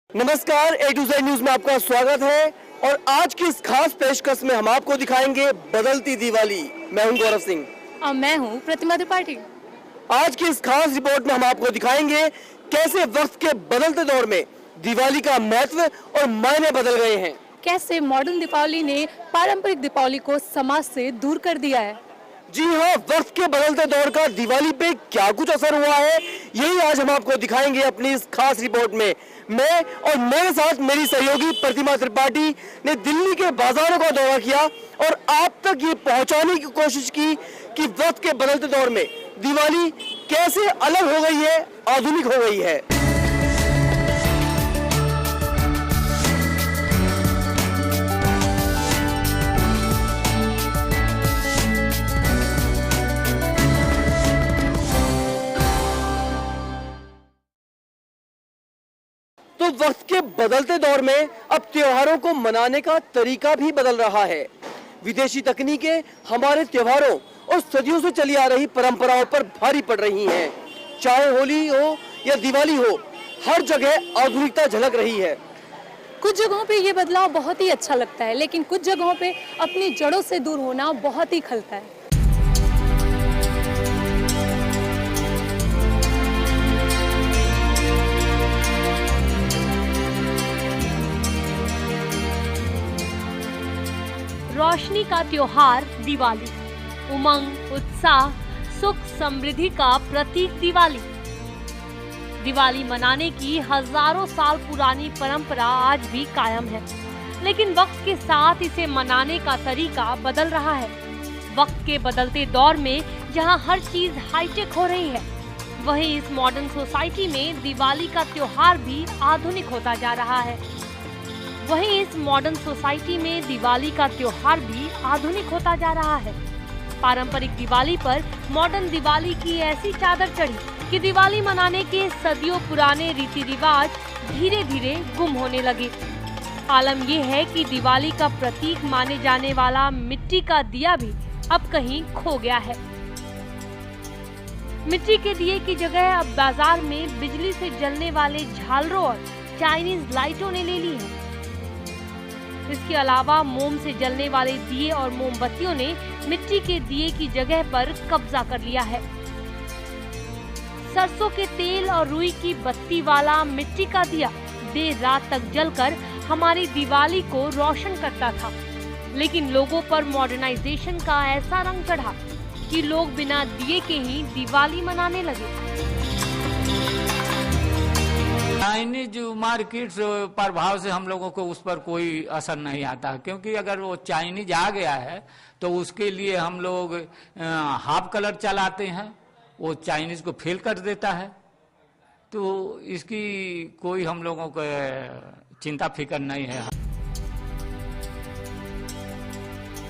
नमस्कार, ए to Z news में आपका स्वागत है और आज की इस खास पेशकश में हम आपको दिखाएंगे बदलती दिवाली। मैं हूं गौरव सिंह और मैं हूं प्रतिमा त्रिपाठी। आज की इस खास रिपोर्ट में हम आपको दिखाएंगे कैसे वक्त के बदलते दौर में दिवाली का महत्व और मायने बदल गए हैं। कैसे मॉडर्न दीपावली ने पारंपरिक दीपावली को समाज से दूर कर दिया है। जी हाँ, वक्त के बदलते दौर का दिवाली पे क्या कुछ असर हुआ है, यही आज हम आपको दिखाएंगे अपनी इस खास रिपोर्ट में। मैं और मेरे साथ मेरी सहयोगी प्रतिमा त्रिपाठी ने दिल्ली के बाजारों का दौरा किया और आप तक ये पहुंचाने की कोशिश की कि वक्त के बदलते दौर में दिवाली कैसे अलग हो गई है, आधुनिक हो गई है। तो वक्त के बदलते दौर में अब त्योहारों को मनाने का तरीका भी बदल रहा है। विदेशी तकनीकें हमारे त्योहारों और सदियों से चली आ रही परंपराओं पर भारी पड़ रही हैं। चाहे होली हो या दिवाली हो, हर जगह आधुनिकता झलक रही है। कुछ जगहों पे ये बदलाव बहुत ही अच्छा लगता है, लेकिन कुछ जगहों पे अपनी जड़ों से दूर होना बहुत ही खलता है। रोशनी का त्योहार दिवाली, उमंग, उत्साह, सुख, समृद्धि का प्रतीक दिवाली। दिवाली मनाने की हजारों साल पुरानी परंपरा आज भी कायम है, लेकिन वक्त के साथ इसे मनाने का तरीका बदल रहा है। वक्त के बदलते दौर में जहां हर चीज हाईटेक हो रही है, वहीं इस मॉडर्न सोसाइटी में दिवाली का त्योहार भी आधुनिक होता जा रहा है। पारंपरिक दिवाली पर मॉडर्न दिवाली की ऐसी चादर चढ़ी कि दिवाली मनाने के सदियों पुराने रीति रिवाज धीरे धीरे गुम होने लगे। आलम यह है कि दिवाली का प्रतीक माने जाने वाला मिट्टी का दिया भी अब कहीं खो गया है। मिट्टी के दिए की जगह अब बाजार में बिजली से जलने वाले झालरों और चाइनीज लाइटों ने ले ली है। इसके अलावा मोम से जलने वाले दिए और मोमबत्तियों ने मिट्टी के दिए की जगह पर कब्जा कर लिया है। सरसों के तेल और रुई की बत्ती वाला मिट्टी का दिया देर रात तक जलकर हमारी दिवाली को रोशन करता था, लेकिन लोगों पर मॉडर्नाइजेशन का ऐसा रंग चढ़ा कि लोग बिना दिए के ही दिवाली मनाने लगे। चाइनीज मार्केट प्रभाव से हम लोगों को उस पर कोई असर नहीं आता, क्योंकि अगर वो चाइनीज आ गया है तो उसके लिए हम लोग हाफ कलर चलाते हैं, वो चाइनीज को फेल कर देता है, तो इसकी कोई हम लोगों को चिंता फिक्र नहीं है।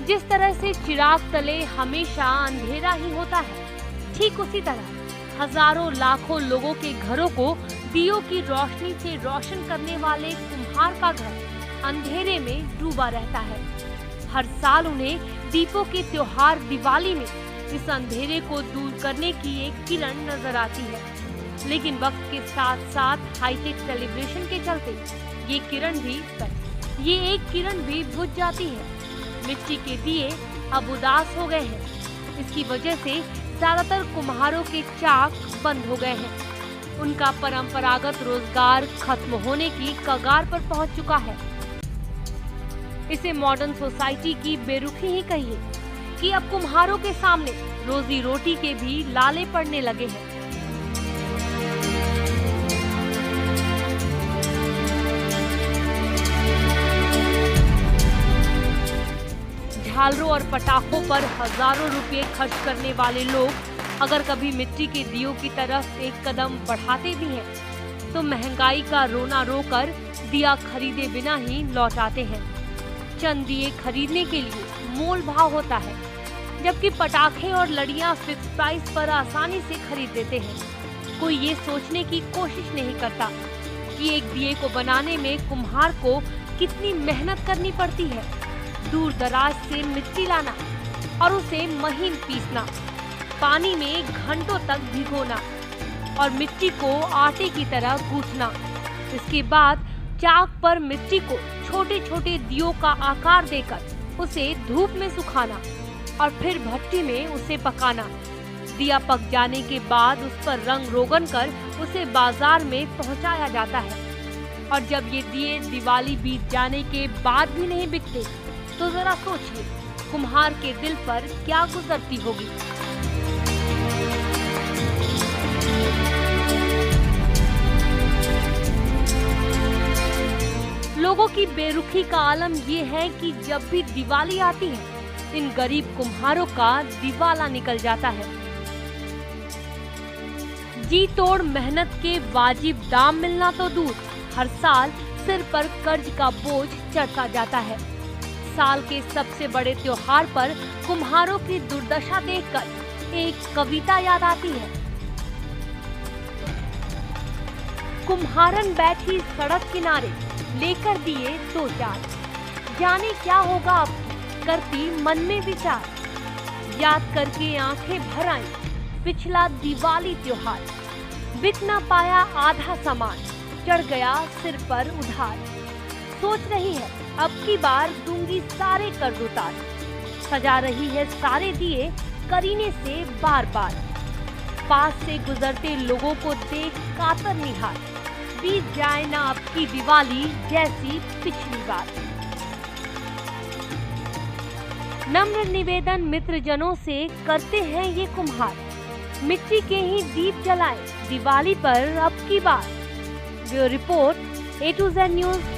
जिस तरह से चिराग तले हमेशा अंधेरा ही होता है, ठीक उसी तरह हजारों लाखों लोगों के घरों को दियों की रोशनी से रोशन करने वाले कुम्हार का घर अंधेरे में डूबा रहता है। हर साल उन्हें दीपों के त्योहार दिवाली में इस अंधेरे को दूर करने की एक किरण नजर आती है, लेकिन वक्त के साथ साथ हाईटेक सेलिब्रेशन के चलते ये एक किरण भी बुझ जाती है। मिट्टी के दिए अब उदास हो गए हैं। इसकी वजह से ज्यादातर कुम्हारों के चाक बंद हो गए हैं। उनका परंपरागत रोजगार खत्म होने की कगार पर पहुंच चुका है। इसे मॉडर्न सोसाइटी की बेरुखी ही कहिए कि अब कुम्हारों के सामने रोजी रोटी के भी लाले पड़ने लगे हैं। झालरों और पटाखों पर हजारों रुपए खर्च करने वाले लोग अगर कभी मिट्टी के दियों की तरफ एक कदम बढ़ाते भी हैं, तो महंगाई का रोना रोकर दिया खरीदे बिना ही लौट आते हैं। चंद दिए खरीदने के लिए मोल भाव होता है, जबकि पटाखे और लड़ियां फिक्स प्राइस पर आसानी से खरीद देते हैं। कोई ये सोचने की कोशिश नहीं करता कि एक दिए को बनाने में कुम्हार को कितनी मेहनत करनी पड़ती है। दूर दराज से मिट्टी लाना और उसे महीन पीसना, पानी में घंटों तक भिगोना और मिट्टी को आटे की तरह गूंथना, इसके बाद चाक पर मिट्टी को छोटे छोटे दियों का आकार देकर उसे धूप में सुखाना और फिर भट्टी में उसे पकाना। दिया पक जाने के बाद उस पर रंग रोगन कर उसे बाजार में पहुंचाया जाता है। और जब ये दिए दिवाली बीत जाने के बाद भी नहीं बिकते तो जरा सोचिए कुम्हार के दिल पर क्या गुजरती होगी। लोगों की बेरुखी का आलम ये है कि जब भी दिवाली आती है इन गरीब कुम्हारों का दिवाला निकल जाता है। जी तोड़ मेहनत के वाजिब दाम मिलना तो दूर, हर साल सिर पर कर्ज का बोझ चढ़ता जाता है। साल के सबसे बड़े त्योहार पर कुम्हारों की दुर्दशा देखकर एक कविता याद आती है। कुम्हारन बैठी सड़क किनारे लेकर दिए दो चार, जाने क्या होगा अब करती मन में विचार। याद करके आंखें भर आई पिछला दिवाली त्योहार, बिक ना पाया आधा सामान, चढ़ गया सिर पर उधार। सोच रही है अब की बार दूंगी सारे कर्ज उतार, सजा रही है सारे दिए करीने से बार बार। पास से गुजरते लोगों को देख कातर निहार, बीत जाए ना अब की दिवाली जैसी पिछली बार। नम्र निवेदन मित्रजनों से करते हैं ये कुम्हार, मिट्टी के ही दीप जलाएं दिवाली पर अब की बार। Bureau report A to Z news.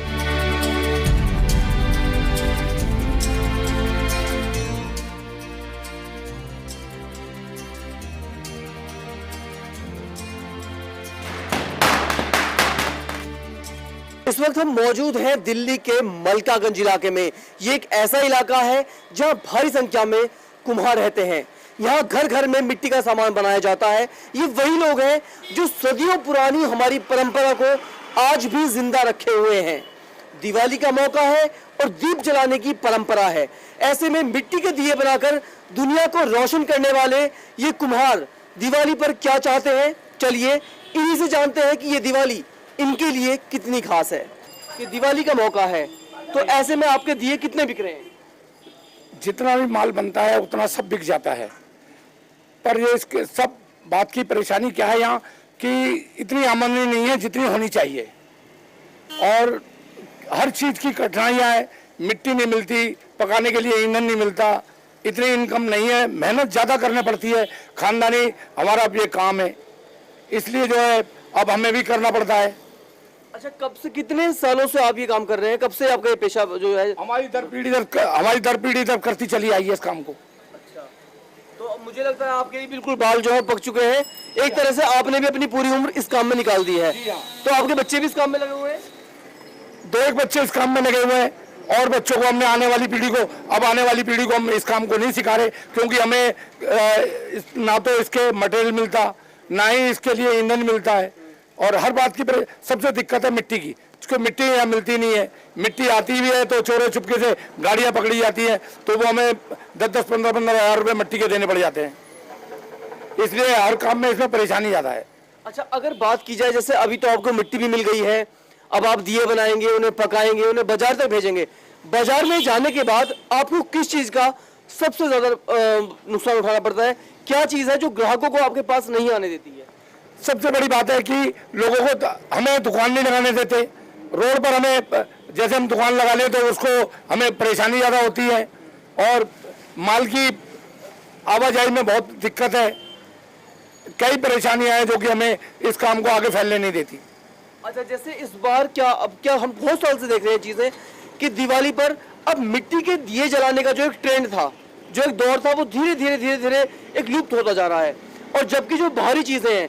इस वक्त हम मौजूद हैं दिल्ली के मलकागंज इलाके में। ये एक ऐसा इलाका है जहां भारी संख्या में कुम्हार रहते हैं। यहाँ घर घर में मिट्टी का सामान बनाया जाता है। ये वही लोग हैं जो सदियों पुरानी हमारी परंपरा को आज भी जिंदा रखे हुए हैं। दिवाली का मौका है और दीप जलाने की परंपरा है। ऐसे में मिट्टी के दिए बनाकर दुनिया को रोशन करने वाले ये कुम्हार दिवाली पर क्या चाहते हैं, चलिए इन्हीं से जानते हैं कि ये दिवाली इनके लिए कितनी खास है। कि दिवाली का मौका है तो ऐसे में आपके दिए कितने बिक रहे हैं? जितना भी माल बनता है उतना सब बिक जाता है, पर ये इसके सब बात की परेशानी क्या है यहाँ कि इतनी आमदनी नहीं है जितनी होनी चाहिए और हर चीज़ की कठिनाइयाँ है। मिट्टी नहीं मिलती, पकाने के लिए ईंधन नहीं मिलता, इतनी इनकम नहीं है, मेहनत ज़्यादा करनी पड़ती है। खानदानी हमारा अब ये काम है, इसलिए जो है अब हमें भी करना पड़ता है। अच्छा, कब से कितने सालों से आप ये काम कर रहे हैं? कब से आपका ये पेशा जो है? हमारी दर पीढ़ी दर करती चली आई है इस काम को। अच्छा, तो मुझे लगता है आपके बिल्कुल बाल जो है पक चुके हैं। एक तरह से आपने भी अपनी पूरी उम्र इस काम में निकाल दी है। तो आपके बच्चे भी इस काम में लगे हुए हैं? 2-1 बच्चे इस काम में लगे हुए हैं और बच्चों को हमने आने वाली पीढ़ी को हम इस काम को नहीं सिखा रहे, क्योंकि हमें ना तो इसके मटेरियल मिलता, ना ही इसके लिए ईंधन मिलता है। और हर बात की सबसे दिक्कत है मिट्टी की, क्योंकि मिट्टी यहाँ मिलती नहीं है। मिट्टी आती भी है तो चोरों चुपके से गाड़ियाँ पकड़ी जाती हैं, तो वो हमें 10-10, 15-15 हज़ार रुपये मिट्टी के देने पड़ जाते हैं। इसलिए हर काम में इसमें परेशानी ज़्यादा है। अच्छा, अगर बात की जाए जैसे अभी तो आपको मिट्टी भी मिल गई है, अब आप दिए बनाएंगे, उन्हें पकाएंगे, उन्हें बाजार तक भेजेंगे। बाजार में जाने के बाद आपको किस चीज़ का सबसे ज़्यादा नुकसान उठाना पड़ता है? क्या चीज़ है जो ग्राहकों को आपके पास नहीं आने देती है? सबसे बड़ी बात है कि लोगों को हमें दुकान नहीं लगाने देते। रोड पर हमें जैसे हम दुकान लगा ले तो उसको हमें परेशानी ज़्यादा होती है और माल की आवाजाही में बहुत दिक्कत है। कई परेशानियां हैं जो कि हमें इस काम को आगे फैलने नहीं देती। अच्छा, जैसे इस बार क्या हम बहुत साल से देख रहे हैं चीज़ें कि दिवाली पर अब मिट्टी के दिए जलाने का जो एक ट्रेंड था, जो एक दौर था, वो धीरे धीरे एक लुप्त होता जा रहा है। और जबकि जो बाहरी चीज़ें हैं,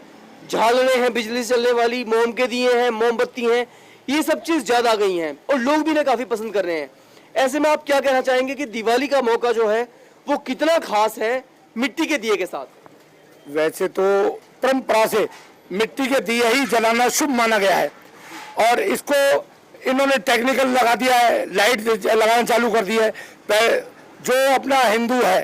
झालरें हैं, बिजली से चलने वाली, मोम के दिए हैं, मोमबत्ती हैं, ये सब चीज़ ज़्यादा आ गई हैं और लोग भी इन्हें काफ़ी पसंद कर रहे हैं। ऐसे में आप क्या कहना चाहेंगे कि दिवाली का मौका जो है वो कितना खास है मिट्टी के दिए के साथ? वैसे तो परंपरा से मिट्टी के दिए ही जलाना शुभ माना गया है और इसको इन्होंने टेक्निकल लगा दिया है, लाइट लगाना चालू कर दिया है। जो अपना हिंदू है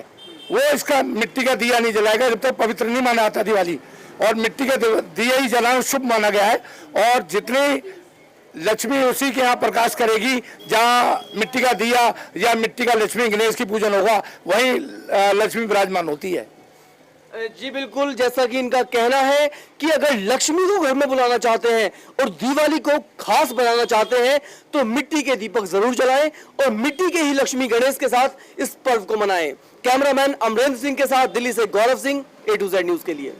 वो इसका मिट्टी का दिया नहीं जलाएगा जब तक पवित्र नहीं माना आता दिवाली, और मिट्टी के दिए ही जलाना शुभ माना गया है। और जितनी लक्ष्मी उसी के यहाँ प्रकाश करेगी जहाँ मिट्टी का दिया या मिट्टी का लक्ष्मी गणेश की पूजन होगा, वहीं लक्ष्मी विराजमान होती है। जी बिल्कुल, जैसा कि इनका कहना है कि अगर लक्ष्मी को घर में बुलाना चाहते हैं और दिवाली को खास बनाना चाहते हैं तो मिट्टी के दीपक जरूर जलाएं और मिट्टी के ही लक्ष्मी गणेश के साथ इस पर्व को मनाएं। कैमरामैन अमरेंद्र सिंह के साथ दिल्ली से Gaurav Singh, A to Z news के लिए।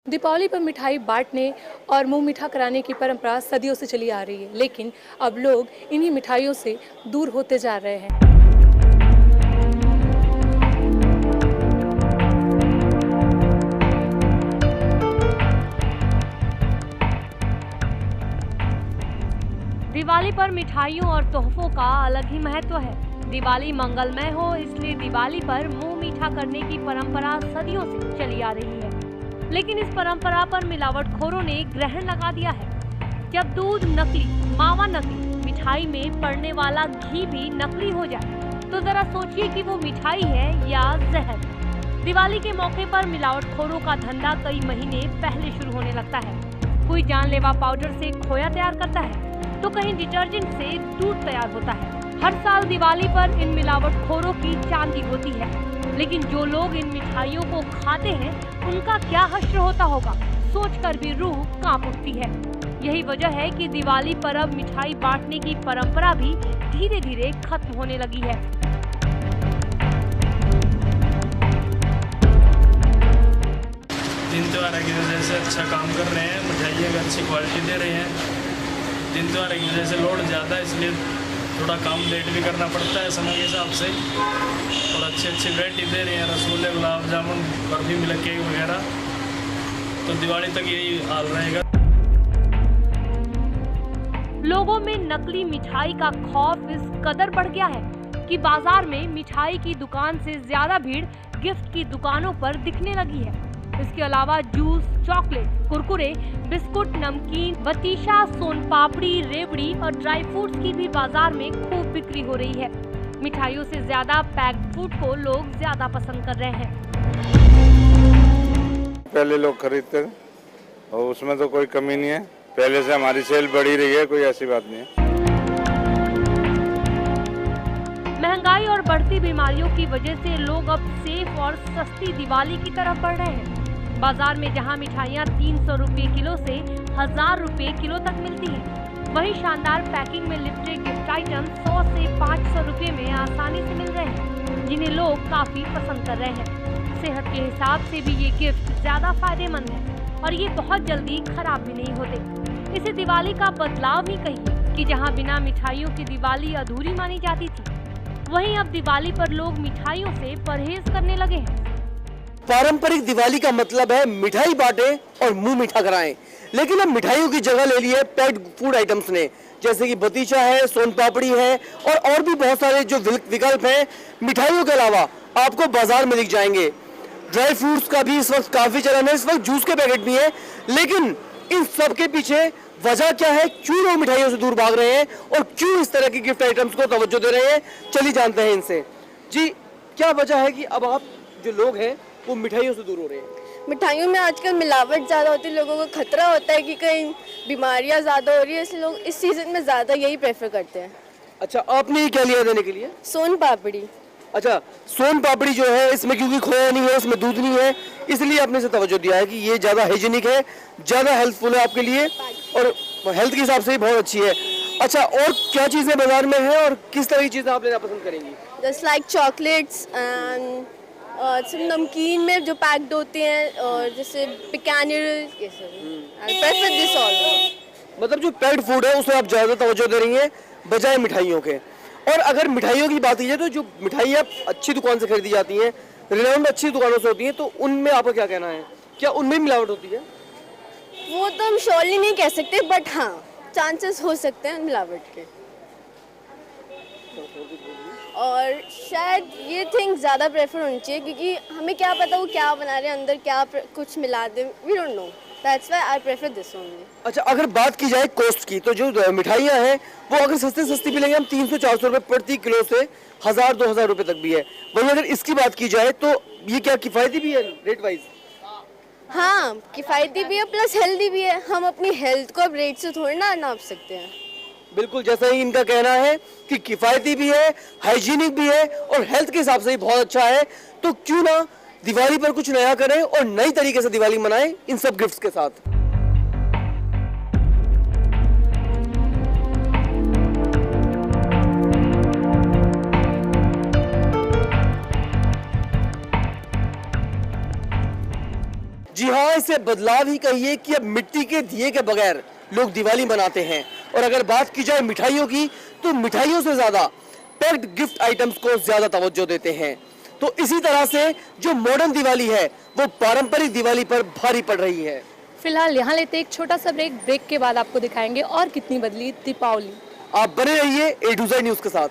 दीपावली पर मिठाई बांटने और मुंह मीठा कराने की परंपरा सदियों से चली आ रही है, लेकिन अब लोग इन्हीं मिठाइयों से दूर होते जा रहे हैं। दिवाली पर मिठाइयों और तोहफों का अलग ही महत्व है। दिवाली मंगलमय हो, इसलिए दिवाली पर मुंह मीठा करने की परंपरा सदियों से चली आ रही है। लेकिन इस परंपरा पर मिलावटखोरों ने ग्रहण लगा दिया है। जब दूध नकली, मावा नकली, मिठाई में पड़ने वाला घी भी नकली हो जाए तो जरा सोचिए कि वो मिठाई है या जहर। दिवाली के मौके पर मिलावटखोरों का धंधा कई महीने पहले शुरू होने लगता है। कोई जानलेवा पाउडर से खोया तैयार करता है तो कहीं डिटर्जेंट से दूध तैयार होता है। हर साल दिवाली पर इन मिलावटखोरों की चांदी होती है, लेकिन जो लोग इन मिठाइयों को खाते हैं उनका क्या हश्र होता होगा, सोचकर भी रूह कांप उठती है। यही वजह है कि दिवाली पर अब मिठाई बांटने की परंपरा भी धीरे धीरे खत्म होने लगी है। दिन त्योहार की वजह से अच्छा काम कर रहे हैं, मिठाइयाँ भी अच्छी क्वालिटी दे रहे हैं। दिन त्योहार की वजह से लोड ज़्यादा है, इसलिए थोड़ा काम लेट भी करना पड़ता है समय के हिसाब से। और अच्छी वैरायटी दे रहे हैं, रसगुल्ले, गुलाब जामुन, बर्फी, मिल्क केक वगैरह। तो दिवाली तक यही हाल रहेगा। लोगों में नकली मिठाई का खौफ इस कदर बढ़ गया है कि बाजार में मिठाई की दुकान से ज्यादा भीड़ गिफ्ट की दुकानों पर दिखने लगी है। इसके अलावा जूस, चॉकलेट, कुरकुरे, बिस्कुट, नमकीन, बतीशा, सोन पापड़ी, रेवड़ी और ड्राई फ्रूट्स की भी बाजार में खूब बिक्री हो रही है। मिठाइयों से ज्यादा पैक्ड फूड को लोग ज्यादा पसंद कर रहे हैं। पहले लोग खरीदते थे और उसमें तो कोई कमी नहीं है, पहले से हमारी सेल बढ़ी रही है, कोई ऐसी बात नहीं है। महंगाई और बढ़ती बीमारियों की वजह से लोग अब सेफ और सस्ती दिवाली की तरफ बढ़ रहे हैं। बाजार में जहां मिठाइयां 300 रुपए किलो से 1000 रुपए किलो तक मिलती हैं, वहीं शानदार पैकिंग में लिपटे गिफ्ट आइटम 100 से 500 रुपए में आसानी से मिल रहे हैं, जिन्हें लोग काफी पसंद कर रहे हैं। सेहत के हिसाब से भी ये गिफ्ट ज्यादा फायदेमंद है और ये बहुत जल्दी खराब भी नहीं होते। इसे दिवाली का बदलाव ही कहिए कि जहाँ बिना मिठाइयों की दिवाली अधूरी मानी जाती थी, वहीं अब दिवाली पर लोग मिठाइयों से परहेज करने लगे हैं। पारंपरिक दिवाली का मतलब है मिठाई बांटे और मुंह मीठा कराएं, लेकिन अब मिठाइयों की जगह ले ली है पैक्ड फूड आइटम्स ने, जैसे कि बतीशा है, सोन पापड़ी है और भी बहुत सारे जो विकल्प हैं मिठाइयों के अलावा आपको बाजार में दिख जाएंगे। ड्राई फ्रूट्स का भी इस वक्त काफी चलन है, इस वक्त जूस के पैकेट भी है, लेकिन इन सब के पीछे वजह क्या है, क्यों लोग मिठाइयों से दूर भाग रहे हैं और क्यों इस तरह की गिफ्ट आइटम्स को तवज्जो दे रहे हैं, चलिए जानते हैं इनसे। जी, क्या वजह है कि अब आप जो लोग हैं वो मिठाइयों से दूर हो रहे हैं? मिठाइयों में आजकल मिलावट ज़्यादा होती है, लोगों को खतरा होता है कि कहीं बीमारियां ज़्यादा हो रही है, इसलिए लोग इस सीज़न में ज़्यादा यही प्रेफर करते हैं। अच्छा, आपने ये क्या लिया देने के लिए? सोन पापड़ी। अच्छा, सोन पापड़ी जो है इसमें क्योंकि खोया नहीं है, इसमें दूध नहीं है, इसलिए आपने इसे तवज्जो दिया है कि ये ज़्यादा हाइजीनिक है, ज़्यादा हेल्थफुल है आपके लिए और हेल्थ के हिसाब से बहुत अच्छी है। अच्छा, और क्या चीज़ें बाजार में हैं और किस तरह की चीज़ें आप लेना पसंद करेंगी? जस्ट लाइक चॉकलेट्स एंड सब नमकीन में जो पैक्ड होते हैं और जैसे पिकानियर, ये सब। आई प्रेफर दिस ऑल। मतलब जो पैक्ड फूड है उसे आप ज़्यादा तवज्जो दे रही हैं बजाय मिठाइयों के। और अगर मिठाइयों की बात की जाए तो जो मिठाइयाँ अच्छी दुकान से खरीदी जाती हैं, रिनाउंड अच्छी दुकानों से होती हैं, तो उनमें आपका क्या कहना है? क्या उनमें मिलावट होती है? वो तो हम श्योरली नहीं कह सकते, बट हाँ चांसेस हो सकते हैं मिलावट के। और शायद ये थिंग ज़्यादा प्रेफर होनी चाहिए, क्योंकि हमें क्या पता वो क्या बना रहे हैं, अंदर क्या कुछ मिला दे, we don't know, that's why I prefer this only. अच्छा, अगर बात की जाए कॉस्ट की, तो जो मिठाइयाँ हैं वो अगर सस्ती भी लेंगे हम 300-400 रुपये प्रति किलो से 1000-2000 रुपये तक भी है। वहीं अगर इसकी बात की जाए तो ये क्या किफ़ायती भी है रेट वाइज? हाँ, किफ़ायती भी है प्लस हेल्दी भी है। हम अपनी हेल्थ को अब रेट से थोड़ी ना नाप सकते हैं। बिल्कुल, जैसा ही इनका कहना है कि किफायती भी है, हाइजीनिक भी है और हेल्थ के हिसाब से भी बहुत अच्छा है, तो क्यों ना दिवाली पर कुछ नया करें और नई तरीके से दिवाली मनाएं इन सब गिफ्ट्स के साथ। जी हाँ, इसे बदलाव ही कहिए कि अब मिट्टी के दिए के बगैर लोग दिवाली मनाते हैं। और अगर बात की जाए मिठाइयों की, तो मिठाइयों से ज्यादा पैक्ड गिफ्ट आइटम्स को ज्यादा तवज्जो देते हैं। तो इसी तरह से जो मॉडर्न दिवाली है वो पारंपरिक दिवाली पर भारी पड़ रही है। फिलहाल यहाँ लेते एक छोटा सा ब्रेक के बाद आपको दिखाएंगे और कितनी बदली दीपावली। आप बने रहिए A to Z न्यूज के साथ।